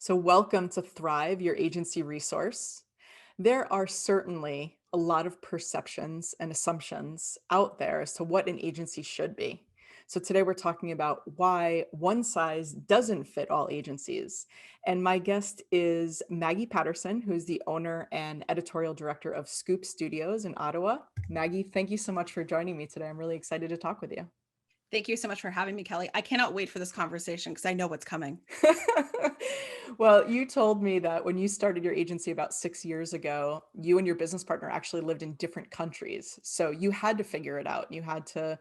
So, welcome to Thrive, your agency resource. There are certainly a lot of perceptions and assumptions out there as to what an agency should be. So, today we're talking about why one size doesn't fit all agencies. And my guest is Maggie Patterson, who's the owner and editorial director of Scoop Studios in Ottawa. Maggie, thank you so much for joining me today. I'm really excited to talk with you. Thank you so much for having me, Kelly. I cannot wait for this conversation because I know what's coming. Well, you told me that when you started your agency about 6 years ago, you and your business partner actually lived in different countries. So you had to figure it out. You had to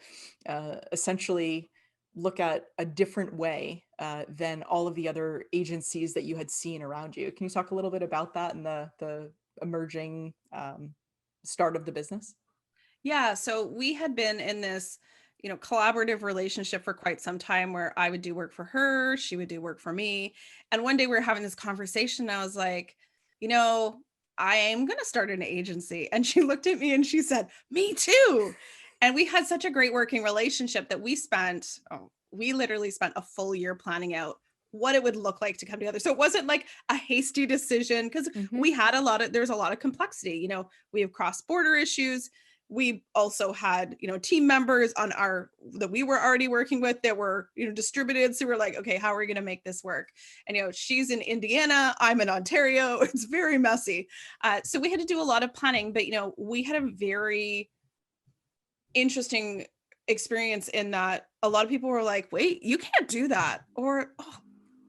essentially look at a different way than all of the other agencies that you had seen around you. Can you talk a little bit about that and the emerging start of the business? Yeah, so we had been in this, collaborative relationship for quite some time where I would do work for her, she would do work for me. And one day we were having this conversation. And I was like, you know, I am going to start an agency. And she looked at me and she said, me too. And we had such a great working relationship that we literally spent a full year planning out what it would look like to come together. So it wasn't like a hasty decision because Hmm. there's a lot of complexity. We have cross-border issues. We also had team members on our that we were already working with that were distributed, so we're like, okay, how are we going to make this work? And she's in Indiana, I'm in Ontario. It's very messy. So we had to do a lot of planning, but we had a very interesting experience in that a lot of people were like, wait, you can't do that, or oh,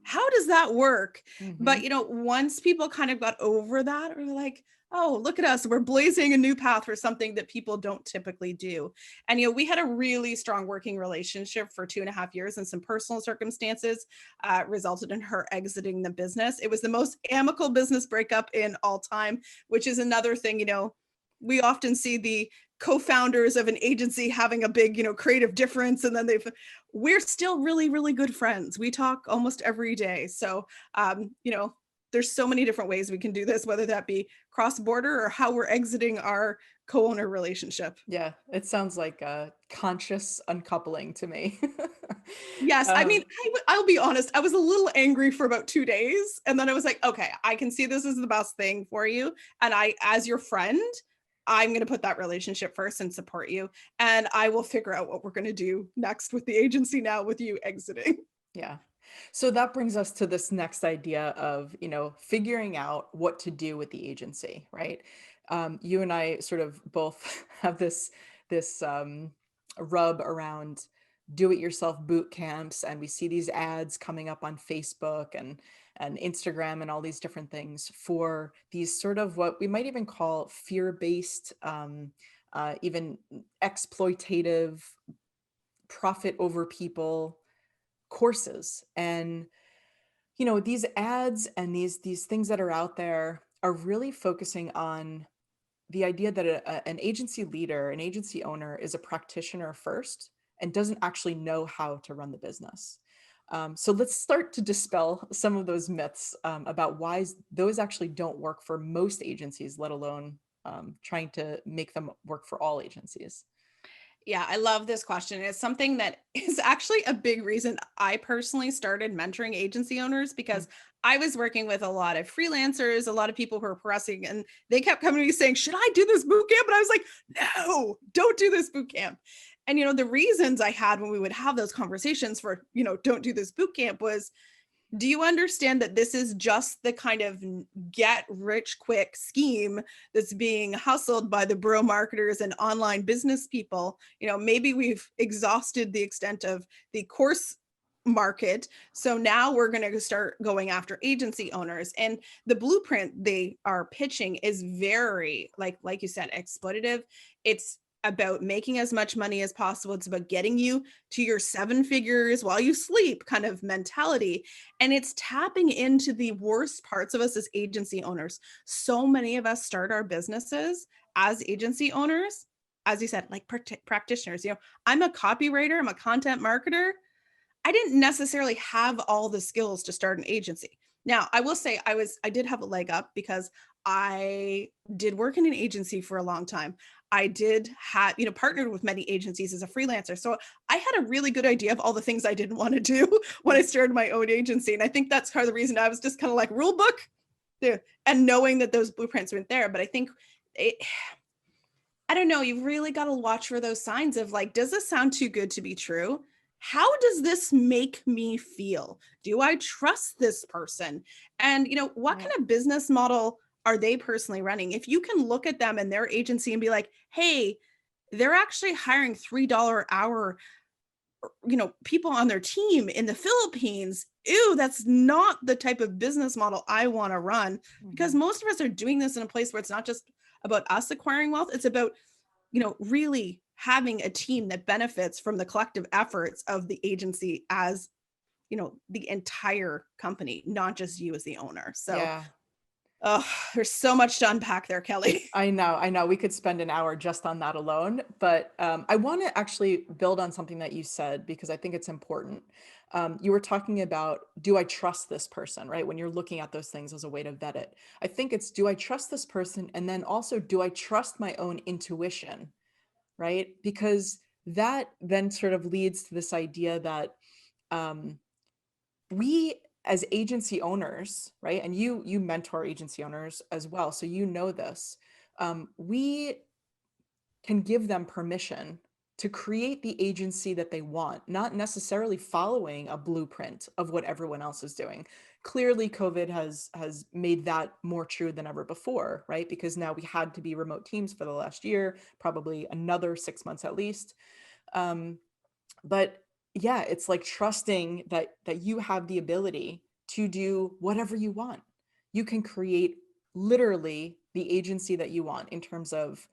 how does that work? But Hmm. once people kind of got over that, or like, oh, look at us, we're blazing a new path for something that people don't typically do. And we had a really strong working relationship for 2.5 years, and some personal circumstances resulted in her exiting the business. It was the most amicable business breakup in all time, which is another thing. We often see the co-founders of an agency having a big creative difference, and then we're still really, really good friends. We talk almost every day. So there's so many different ways we can do this, whether that be cross-border or how we're exiting our co-owner relationship. Yeah, it sounds like a conscious uncoupling to me. Yes, I mean, um, I'll be honest, I was a little angry for about 2 days, and then I was like, okay, I can see this is the best thing for you, and as your friend, I'm going to put that relationship first and support you, and I will figure out what we're going to do next with the agency now with you exiting. yeah. So that brings us to this next idea of, figuring out what to do with the agency, right? You and I sort of both have this rub around do-it-yourself boot camps, and we see these ads coming up on Facebook and Instagram and all these different things for these sort of what we might even call fear-based, even exploitative, profit over people courses. And these ads and these things that are out there are really focusing on the idea that an agency leader, an agency owner, is a practitioner first and doesn't actually know how to run the business. So let's start to dispel some of those myths about why those actually don't work for most agencies, let alone trying to make them work for all agencies. Yeah, I love this question. It's something that is actually a big reason I personally started mentoring agency owners, Mm. because I was working with a lot of freelancers, a lot of people who are progressing, and they kept coming to me saying, should I do this boot camp? And I was like, no, don't do this boot camp. And, the reasons I had when we would have those conversations for, don't do this boot camp was, do you understand that this is just the kind of get rich quick scheme that's being hustled by the bro marketers and online business people? Maybe we've exhausted the extent of the course market. So now we're going to start going after agency owners. And the blueprint they are pitching is very, like you said, exploitative. It's about making as much money as possible. It's about getting you to your 7 figures while you sleep kind of mentality. And it's tapping into the worst parts of us as agency owners. So many of us start our businesses as agency owners, as you said, like practitioners. I'm a copywriter, I'm a content marketer. I didn't necessarily have all the skills to start an agency. Now, I will say I did have a leg up because I did work in an agency for a long time. I did have, partnered with many agencies as a freelancer. So I had a really good idea of all the things I didn't want to do when I started my own agency. And I think that's part of the reason I was just kind of like rule book there and knowing that those blueprints weren't there. But I think it, I don't know, you've really got to watch for those signs of like, does this sound too good to be true? How does this make me feel? Do I trust this person? And, what kind Right. of business model are they personally running? If you can look at them and their agency and be like, hey, they're actually hiring $3 an hour, people on their team in the Philippines. Ew, that's not the type of business model I want to run, because Mhm. most of us are doing this in a place where it's not just about us acquiring wealth. It's about, really having a team that benefits from the collective efforts of the agency as, the entire company, not just you as the owner. So, Yeah. oh, there's so much to unpack there, Kelly. I know. We could spend an hour just on that alone, but I want to actually build on something that you said because I think it's important. You were talking about, do I trust this person, right? When you're looking at those things as a way to vet it. I think it's, do I trust this person? And then also, do I trust my own intuition, right? Because that then sort of leads to this idea that um, we as agency owners, right? And you mentor agency owners as well, so you know this. We can give them permission to create the agency that they want, not necessarily following a blueprint of what everyone else is doing. Clearly, COVID has made that more true than ever before, right? Because now we had to be remote teams for the last year, probably another 6 months at least. Um, but yeah, it's like trusting that you have the ability to do whatever you want. You can create literally the agency that you want in terms of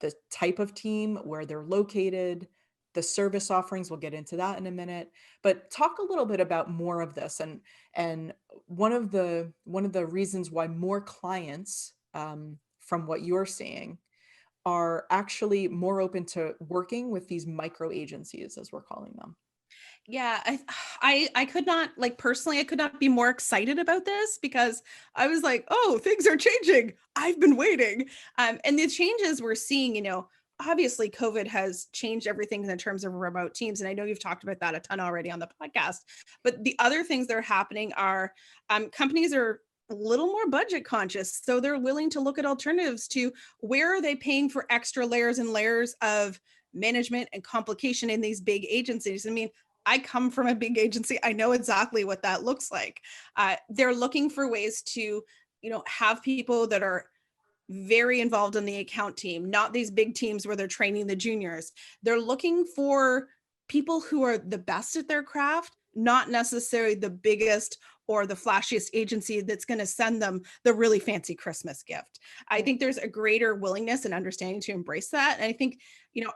the type of team, where they're located, the service offerings. We'll get into that in a minute. But talk a little bit about more of this, and one of the reasons why more clients, from what you're seeing, are actually more open to working with these micro agencies, as we're calling them. Yeah, I could not, like, personally, I could not be more excited about this because I was like, "Oh, things are changing. I've been waiting." And the changes we're seeing, obviously COVID has changed everything in terms of remote teams, and I know you've talked about that a ton already on the podcast. But the other things that are happening are, companies are a little more budget conscious, so they're willing to look at alternatives to where are they paying for extra layers and layers of management and complication in these big agencies. I mean, I come from a big agency. I know exactly what that looks like. They're looking for ways to, have people that are very involved in the account team, not these big teams where they're training the juniors. They're looking for people who are the best at their craft, not necessarily the biggest or the flashiest agency that's going to send them the really fancy Christmas gift. I Right. think there's a greater willingness and understanding to embrace that. And I think,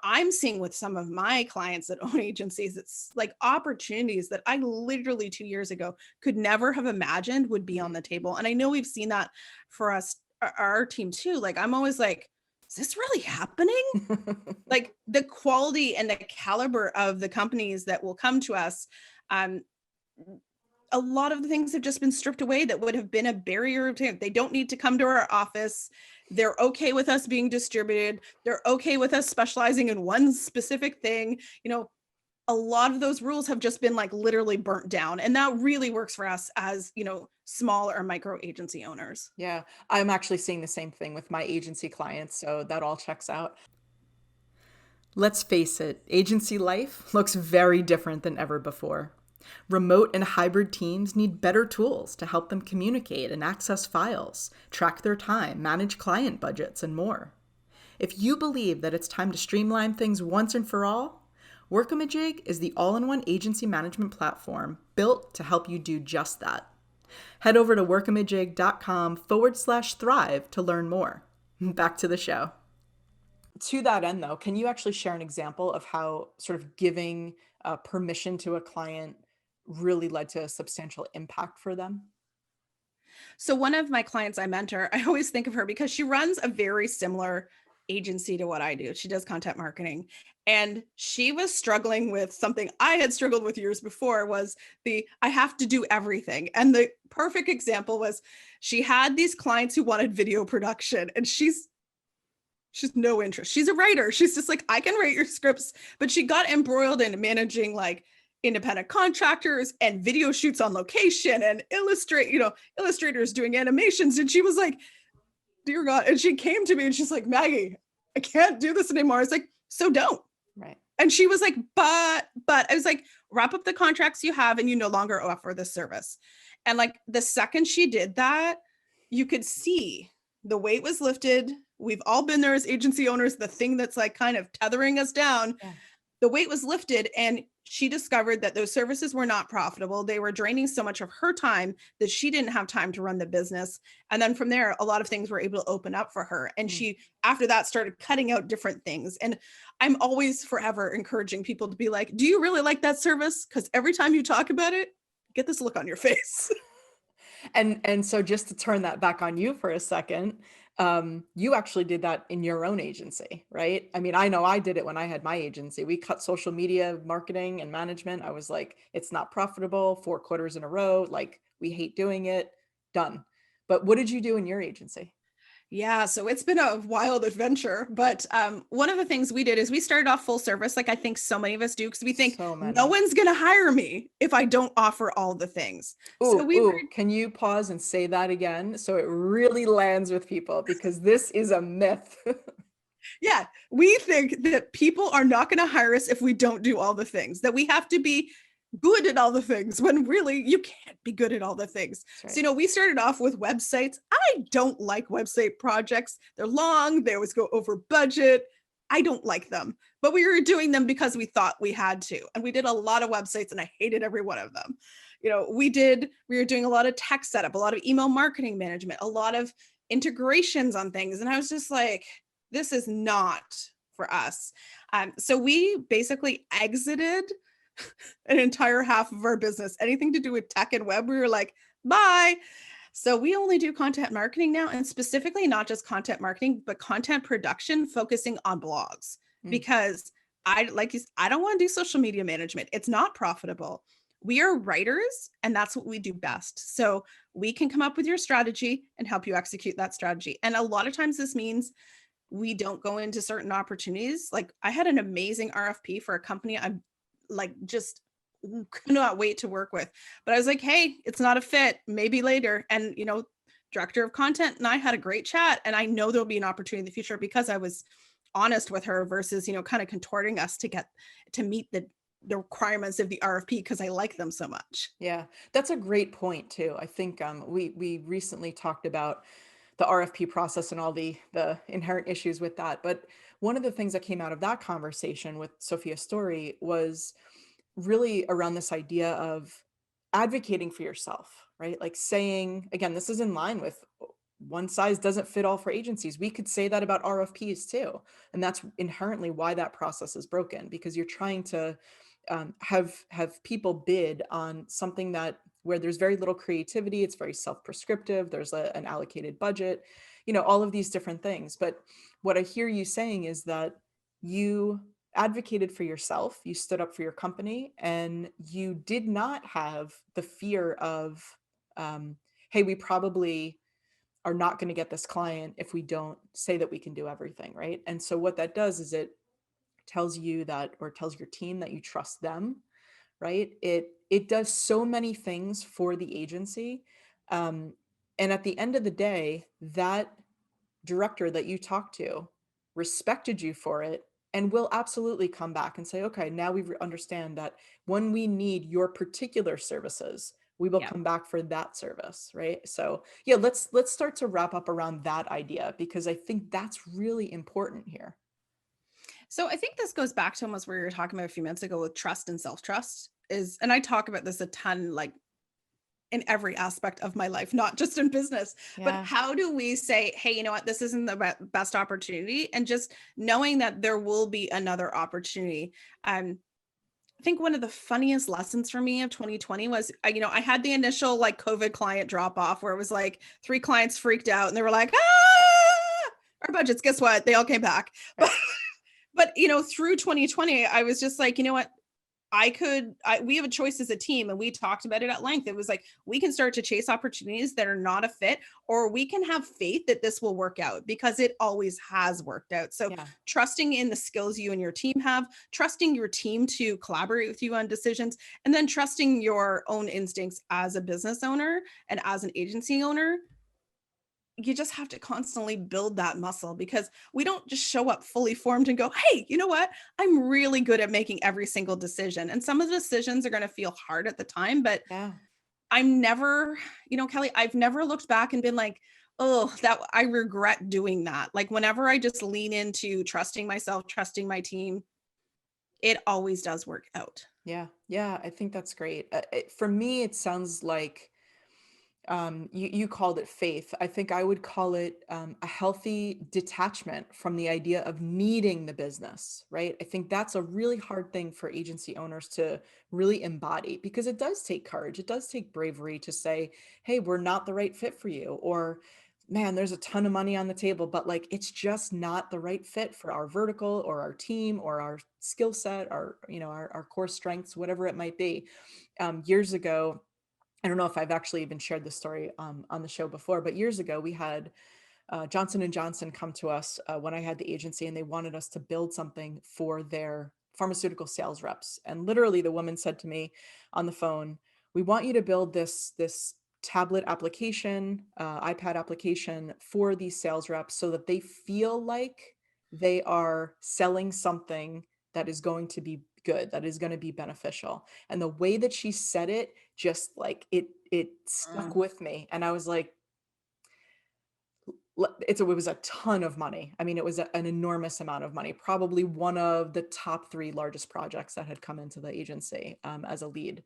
I'm seeing with some of my clients that own agencies, it's like opportunities that I literally 2 years ago could never have imagined would be on the table. And I know we've seen that for us, our team too. Like, I'm always like, is this really happening? Like, the quality and the caliber of the companies that will come to us, um, a lot of the things have just been stripped away that would have been a barrier to, they don't need to come to our office. They're okay with us being distributed. They're okay with us specializing in one specific thing. A lot of those rules have just been like literally burnt down. And that really works for us as, small or micro agency owners. Yeah, I'm actually seeing the same thing with my agency clients, so that all checks out. Let's face it, agency life looks very different than ever before. Remote and hybrid teams need better tools to help them communicate and access files, track their time, manage client budgets, and more. If you believe that it's time to streamline things once and for all, Workamajig is the all-in-one agency management platform built to help you do just that. Head over to workamajig.com/thrive to learn more. Back to the show. To that end, though, can you actually share an example of how sort of giving permission to a client really led to a substantial impact for them? So one of my clients I mentor, I always think of her because she runs a very similar agency to what I do. She does content marketing. And she was struggling with something I had struggled with years before, was I have to do everything. And the perfect example was she had these clients who wanted video production, and she's no interest. She's a writer. She's just like, I can write your scripts, but she got embroiled in managing like independent contractors and video shoots on location and illustrators doing animations. And she was like, dear God. And she came to me and she's like, Maggie, I can't do this anymore. I was like, so don't. Right. And she was like, but I was like, wrap up the contracts you have and you no longer offer this service. And like the second she did that, you could see the weight was lifted. We've all been there as agency owners, the thing that's like kind of tethering us down. Yeah. The weight was lifted, and she discovered that those services were not profitable. They were draining so much of her time that she didn't have time to run the business. And then from there, a lot of things were able to open up for her. And she, after that, started cutting out different things. And I'm always forever encouraging people to be like, do you really like that service? Because every time you talk about it, get this look on your face. And so just to turn that back on you for a second, you actually did that in your own agency, right? I mean, I know I did it when I had my agency. We cut social media marketing and management. I was like, it's not profitable, 4 quarters in a row. Like, we hate doing it, done. But what did you do in your agency? Yeah, so it's been a wild adventure, but one of the things we did is we started off full service, like I think so many of us do, because we think no one's going to hire me if I don't offer all the things. Can you pause and say that again so it really lands with people, because this is a myth. Yeah, we think that people are not going to hire us if we don't do all the things, that we have to be good at all the things, when really you can't be good at all the things. Right. So, we started off with websites. I don't like website projects. They're long. They always go over budget. I don't like them, but we were doing them because we thought we had to. And we did a lot of websites and I hated every one of them. We were doing a lot of tech setup, a lot of email marketing management, a lot of integrations on things. And I was just like, this is not for us. So we basically exited an entire half of our business, anything to do with tech and web. We were like, bye. So we only do content marketing now, and specifically not just content marketing, but content production, focusing on blogs, because I don't want to do social media management. It's not profitable. We are writers, and that's what we do best. So we can come up with your strategy and help you execute that strategy. And a lot of times this means we don't go into certain opportunities. Like, I had an amazing RFP for a company I'm like just could not wait to work with, but I was like, hey, it's not a fit, maybe later. And director of content and I had a great chat, and I know there'll be an opportunity in the future, because I was honest with her versus kind of contorting us to meet the requirements of the RFP, because I like them so much. Yeah, that's a great point too. I think we recently talked about the RFP process and all the inherent issues with that. But one of the things that came out of that conversation with Sophia's story was really around this idea of advocating for yourself, right? Like saying, again, this is in line with one size doesn't fit all for agencies. We could say that about RFPs too. And that's inherently why that process is broken, because you're trying to have people bid on something where there's very little creativity. It's very self-prescriptive. There's an allocated budget, all of these different things. But what I hear you saying is that you advocated for yourself, you stood up for your company, and you did not have the fear of, hey, we probably are not going to get this client if we don't say that we can do everything, right? And so what that does is it tells you that, or tells your team that you trust them, right? It does so many things for the agency. And at the end of the day, that director that you talked to respected you for it, and will absolutely come back and say, okay, now we understand that when we need your particular services, we will come back for that service, right? So yeah, let's start to wrap up around that idea, because I think that's really important here. So I think this goes back to almost where you were talking about a few minutes ago with trust and self-trust and I talk about this a ton, like in every aspect of my life, not just in business, but how do we say, hey, you know what, this isn't the best opportunity, and just knowing that there will be another opportunity. I think one of the funniest lessons for me of 2020 was, I had the initial like COVID client drop off where it was like 3 clients freaked out and they were like, ah, our budgets, guess what? They all came back. Right. But through 2020, I was just like, you know what? We have a choice as a team, and we talked about it at length. It was like, we can start to chase opportunities that are not a fit, or we can have faith that this will work out, because it always has worked out. So Yeah. trusting in the skills you and your team have, trusting your team to collaborate with you on decisions, and then trusting your own instincts as a business owner and as an agency owner. You just have to constantly build that muscle, because we don't just show up fully formed and go, hey, you know what? I'm really good at making every single decision. And some of the decisions are going to feel hard at the time, but Yeah. I'm never, Kelly, I've never looked back and been like, oh, that I regret doing that. Like, whenever I just lean into trusting myself, trusting my team, it always does work out. Yeah. Yeah. I think that's great. For me, it sounds like you called it faith. I think I would call it a healthy detachment from the idea of needing the business, right? I think that's a really hard thing for agency owners to really embody, because it does take courage. It does take bravery to say, hey, we're not the right fit for you. Or, man, there's a ton of money on the table, but like, it's just not the right fit for our vertical or our team or our skill set, or, our core strengths, whatever it might be. Years ago, I don't know if I've actually even shared this story on the show before, but years ago we had Johnson and Johnson come to us when I had the agency, and they wanted us to build something for their pharmaceutical sales reps. And literally, the woman said to me on the phone, "We want you to build this tablet application, iPad application for these sales reps, so that they feel like they are selling something that is going to be good, that is going to be beneficial." And the way that she said it, just like it stuck with me. And I was like, it was a ton of money. I mean, it was an enormous amount of money, probably one of the top 3 largest projects that had come into the agency as a lead.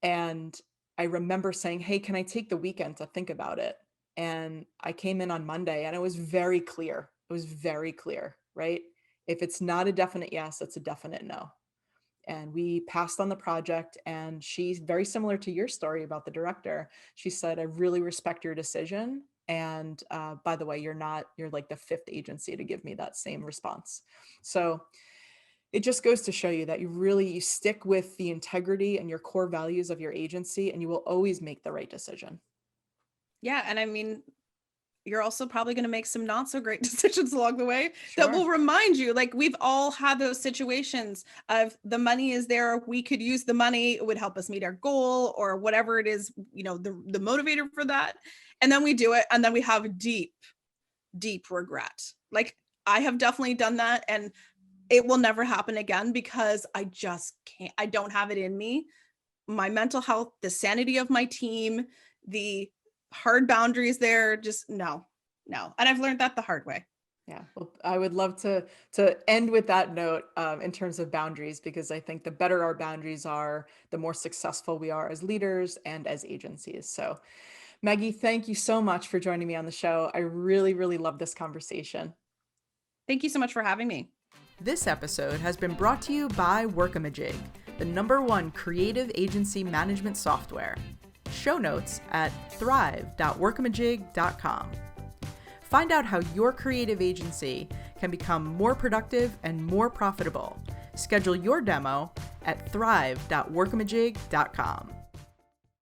And I remember saying, hey, can I take the weekend to think about it? And I came in on Monday, and it was very clear. It was very clear, right? If it's not a definite yes, it's a definite no. And we passed on the project. And she's very similar to your story about the director. She said, I really respect your decision. And by the way, you're like the 5th agency to give me that same response. So it just goes to show you that you stick with the integrity and your core values of your agency, and you will always make the right decision. Yeah. And I mean, you're also probably going to make some not so great decisions along the way that will Sure. remind you, like, we've all had those situations of the money is there, we could use the money, it would help us meet our goal or whatever it is, the motivator for that. And then we do it, and then we have deep, deep regret. Like, I have definitely done that, and it will never happen again, because I just can't, I don't have it in me. My mental health, the sanity of my team, the hard boundaries there, just no. And I've learned that the hard way. Yeah, well, I would love to end with that note in terms of boundaries, because I think the better our boundaries are, the more successful we are as leaders and as agencies. So, Maggie, thank you so much for joining me on the show. I really, really love this conversation. Thank you so much for having me. This episode has been brought to you by Workamajig, the #1 creative agency management software. Show notes at thrive.workamajig.com. Find out how your creative agency can become more productive and more profitable. Schedule your demo at thrive.workamajig.com.